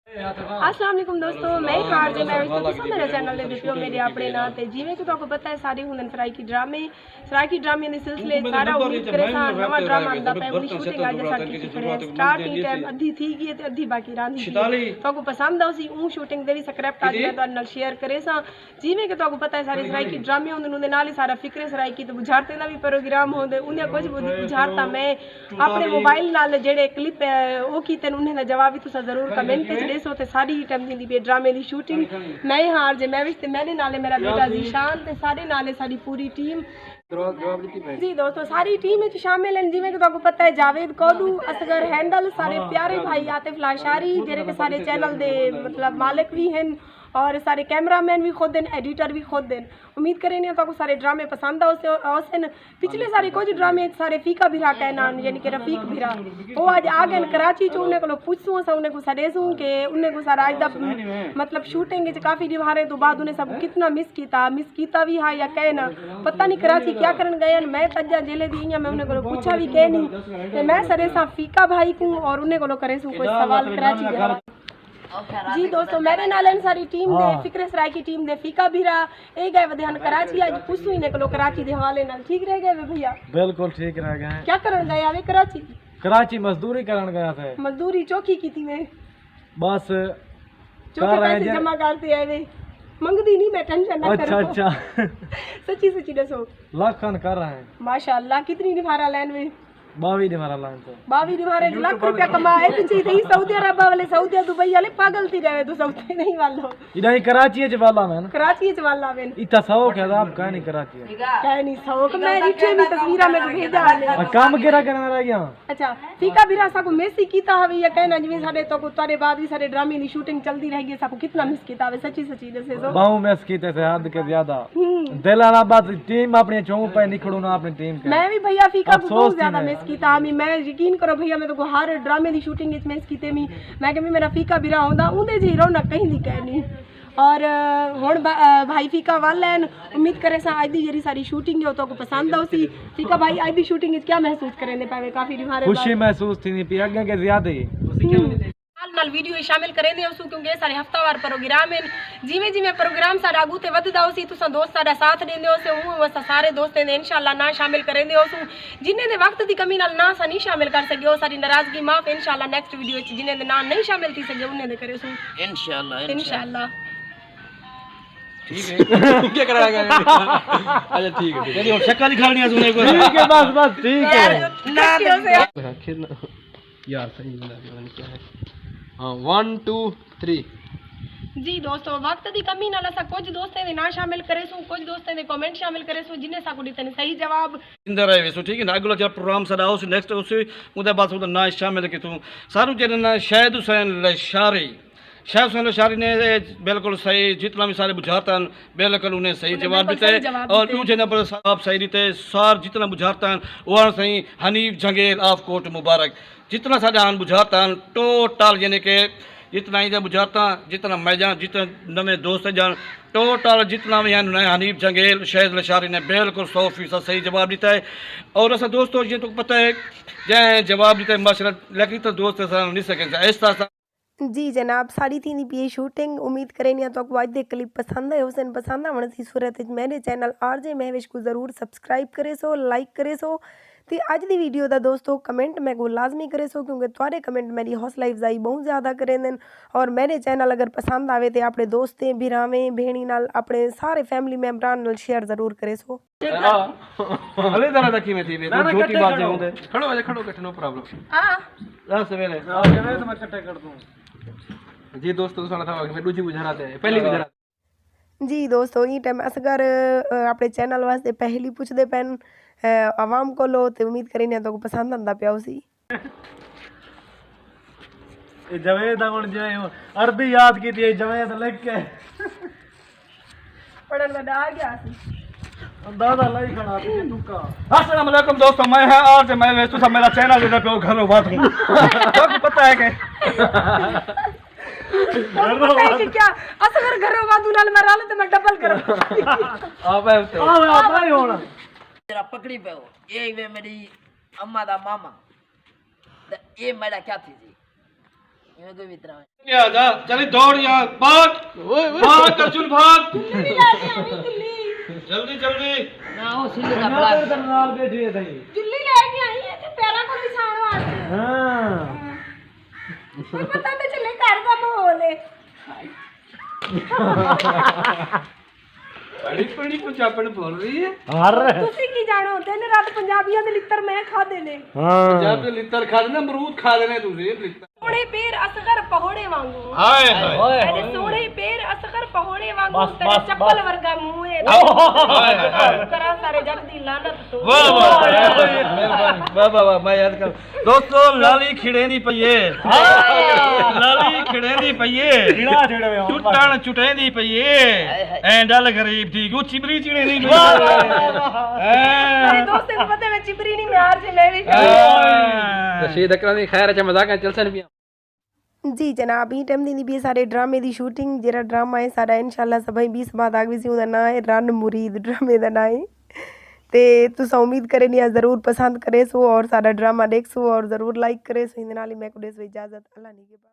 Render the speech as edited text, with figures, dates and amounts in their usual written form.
अस्सलाम वालेकुम दोस्तों, मैं आरजे मैं मेरे चैनल दे पियो मेरे अपने नाम ते जिवें कि तुहानू पता है सारे हुन सराइकी ड्रामे दे सिलसिले सारा उम्मीद करे सा नवा ड्रामा आंदा पे उनी शूटिंग आज असा की खड़े स्टार्ट ही टाइम अद्धी थी गई ते अद्धी बाकी रांधी तुहानू पसंद आउसी ऊ शूटिंग दे भी स्क्रिप्ट आज मैं तुहाडे नाल शेयर करे सा जिवें कि तुहानू पता है सारे सराइकी ड्रामे हुंदे उनदे नाल ही सारा फिक्रे सराइकी ते बुझारते दा भी प्रोग्राम होंदे उन्हें कुछ बुझारता मैं अपने मोबाइल नाल जेड़े क्लिप ओ कीते उन्हें दा जवाब भी तुसा जरूर कमेंट च देसो ते सारी ड्रामे की शूटिंग मैं हार जे मैं मैंने नाले मेरा बेटा जीशान ते सारे नाले सारी पूरी टीम जी दोस्तों सारी टीम में शामिल हैं जिवें कि आपको पता है जावेद कोडू असगर हैंडल सारे प्यारे भाई आतिफ लाशारी जेरे के सारे चैनल दे मतलब मालिक भी हैं और सारे कैमरामैन भी खुद हैं एडिटर भी खुद हैं उम्मीद करें तो आपको सारे ड्रामे पसंद आउसन पिछले सारे कुछ ड्रामे सारे फीका भिरा कहना यानी कि रफीक भिरा वो आज आ गए कराची चो उन्हें को पूछूँ सा उन्हें को सडेसूँ कि उन्हें को सारा आज मतलब शूटिंग काफ़ी दिवारे तो बाद उन्हें सब कितना मिस कीता भी है या कहना पता नहीं कराची क्या करन गए मैं तजा जेले दी मैं उन्हें को पूछा भी कह नहीं मैं सरे सा फीका भाई को और उन्हें को करे कोई सवाल कराची जी दोस्तों मेरे नाल सारी टीम दे फिक्रे सराय की टीम दे फीका भीरा ए गए वधियान कराची आज पुछू ही निकलो कराची दे हवाले नाल ठीक रह गए भैया बिल्कुल ठीक रह गए क्या करन गए आवे कराची मजदूरी करन गया था मजदूरी चौकी की थी मैं बस चौके पैसे जमा करते आवे मंगदी नहीं मैं टेंशन ना करो अच्छा सच्ची दसो लाखन कर रहे हैं माशाल्लाह कितनी निभारा लैन में 22 निभारा लाइन तो 22 निभारे लाख रुपया कमाए पीछे थी सऊदी अरब वाले सऊदी दुबई वाले पागल थी रहे तो सऊदी नहीं वालो इधर कराची है जवाला में कराची जवाला में इतना शौक है आप कह नहीं कराची है कह नहीं शौक मैं नीचे भी तस्वीरा में भेजा है काम केरा करना रह गया अच्छा फीका बिरा साको मेसी कीता हवे या कहना जिवें साडे तो तारे बाद भी साडे ड्रामे दी शूटिंग चलती रह गई साको कितना मिस कीता हवे सच्ची दसे तो बहु मिस कीते से हद के ज्यादा दिलाना बात टीम अपने चौं पे निकलू ना अपनी टीम के मैं भी भैया फीका को बहुत ज्यादा मिस कीता मैं यकीन करो भैया मैं तो हर ड्रामे दी शूटिंग इच मिस कीते मी मैं कि मेरा फीका बिरा होंदा उंदे जी रौनक कहीं दी कहनी और हुण भाई फीका वाल हैं उम्मीद करे सा आज दी जेरी सारी शूटिंग है तो को पसंद आउसी फीका भाई आज दी शूटिंग इच क्या महसूस करेंदे पावे काफी दिवारे खुशी महसूस थी पी आगे के ज्यादा ही नाल वीडियो शामिल करेंदे उसु क्योंकि सारे हफ्तावार प्रोग्राम हैं जिवें जिवें प्रोग्राम साडा आगू ते वधदा होसी तुसा दोस्त साडा साथ देंदे होसे उवें असां सारे दोस्तें दे इंशाअल्लाह ना शामिल करेंदे होसु जिन्ने दे वक्त दी कमी नाल ना सा नहीं शामिल कर सके सारी नाराजगी माफ इंशाअल्लाह नेक्स्ट वीडियो च जिन्ने दे ना नहीं शामिल थी सके उन्ने दे करेसु इंशाअल्लाह ठीक है क्या कराएगा अच्छा ठीक है चलिए और शक्ल दिखानी है सुने को ठीक है बस ठीक है यार सही क्या है हां 1 2 3 जी दोस्तों वक्त दी कमी नाल असा कुछ दोस्तें दे ना शामिल करेसु कुछ दोस्तें दे कमेंट शामिल करेसु जिन्ने साको दितने सही जवाब इंदर है वेसो ठीक है ना अगला जब प्रोग्राम सदा उस नेक्स्ट उस उदे बाद उदा ना शामिल के तू सारू जे ना शायद हुसैन लशारी शायद हुसैन लशारी ने बिल्कुल सही जितना भी सारे बुझारता बिल्कुल उन्हें सही जवाब दिते और दूसरे नंबर साहब सही दिते सार जितना बुझारता वो सही हनीफ जंगेल ऑफ कोट मुबारक जितना सारे हान बुझारता टोटल यानी कि जितना इधर बुझाता जितना मैं जान जितना नवे दोस्त जान टोटल जितना भी हनीफ जंगेल शहद लशारी ने बिल्कुल 100% सही जवाब दिता है और ऐसा दोस्तों ये तो पता है जै जवाब दिता है माशा लेकिन तो दोस्त नहीं सके ऐसा जी जनाब सारी थी पी शूटिंग उम्मीद करें तो आज दे क्लिप पसंद है हुसैन पसंद आने की सूरत मेरे चैनल आरजे महविश को जरूर सब्सक्राइब करे सो लाइक करे सो तो अज की वीडियो का दोस्तों कमेंट मैं को लाजमी करे सो क्योंकि थोड़े कमेंट मेरी हौसला अफजाई बहुत ज़्यादा करें और मेरे चैनल अगर पसंद आवे तो अपने दोस्तें बिरावें भेणी नाल अपने सारे फैमिली मेंबरान नाल शेयर जरूर करे सो अरे जरा रखी में थी वे छोटी बात है खड़ो बैठो नो प्रॉब्लम हां सवेरे तो मैं कट्टे कर दूं जी दोस्तों सुना था मैं दूसरी बुझाते हैं पहली बुझा जी दोस्तों ये टाइम असगर अपने चैनल वास्ते पहली पूछते पैन आवाम को लो तो उम्मीद करें तो पसंद आंदा पिया उसी जवेद हुन जे अरबी याद की थी जवेद लिख के पढ़न में आ गया सी दादा लाई खड़ा थी तू का अस्सलाम वालेकुम दोस्तों मैं है और मैं वैसे सब मेरा चैनल इधर पे घरों बात हूं आपको पता है कि क्या असगर घरों बात नाल मैं राले तो मैं डबल करो आप है तो आप नहीं होना तेरा पकड़ी पे हो ये वे मेरी अम्मा दा मामा ये मेरा क्या थी जी इन्हें कोई मित्र है क्या जा चली दौड़ यहाँ भाग भाग अर्जुन भाग जल्दी जल्दी ना वो सिल्ले का बड़ा ਨਾਲ ਬੈਠੀ ਹੈ ਤਾਈ ਜੁੱਲੀ ਲੈ ਕੇ ਆਈ ਹੈ ਤੇ ਪੈਰਾਂ ਕੋਲ ਵਿਛਾਉਣ ਵਾਸਤੇ ਹਾਂ ਹੁਣ ਪਤਾ ਤੇ ਚੱਲੇ ਘਰ ਦਾ ਮਾਹੌਲ ਹੈ बड़ी बड़ी पंजाबन बोल रही है ਹਰ ਤੁਸੀਂ ਕੀ ਜਾਣੋ ਦਿਨ ਰਾਤ ਪੰਜਾਬੀਆਂ ਦੇ ਲਿੱਤਰ ਮੈਂ ਖਾਦੇ ਨੇ ਹਾਂ जब लित्तर खा देना अमरूद खा देने तुझे लित्तर ਸੋਹਣੇ ਪੈਰ ਅਸਗਰ ਪਹੋੜੇ ਵਾਂਗੂ हाय हाय ਇਹਦੇ ਸੋਹਣੇ ਪੈਰ ਅਸਗਰ ਪਹੋੜੇ ਵਾਂਗੂ ਤੇਰੇ ਚੱਪਲ ਵਰਗਾ ਮੂੰਹ ਹੈ ਕਰਾ ਸਾਰੇ ਜੱਗ ਦੀ ਲਾਨਤ ਤੋਂ वाह वाह वाह वाह मैं याद कर दोस्तों लाली खिड़े दी पईए लाली खिड़े दी पईए ਜਿਹੜਾ ਛੇੜੇ ਵੇ टुटन चुटे दी पईए एंडल गरीब दी गु चिबरी चिड़े दी पईए ਮੇਰੇ ਦੋਸਤ ਨੂੰ ਪਤਾ ਮੈਂ ਚਿਬਰੀ ਨਹੀਂ ਮਾਰ ਜੇ ਲੈ ਵੀ ਰਸ਼ੀਦ ਅਕਰਮ ਦੀ ਖੈਰ ਚ ਮਜ਼ਾਕਾਂ ਚੱਲ ਸਨ ਪਿਆ जी जनाब ई टाइम दी भी सारे ड्रामे दी शूटिंग जेड़ा ड्रामा है सारा इंशाल्लाह सभई 20 बाद आग भी सी उदा ना है रन मुरीद ड्रामे दा ना है ते तुसा उम्मीद करे नहीं जरूर पसंद करे सो और सारा ड्रामा देख सो और जरूर लाइक करे सो इन नाल ही मैं को दे सो इजाजत अल्लाह ने के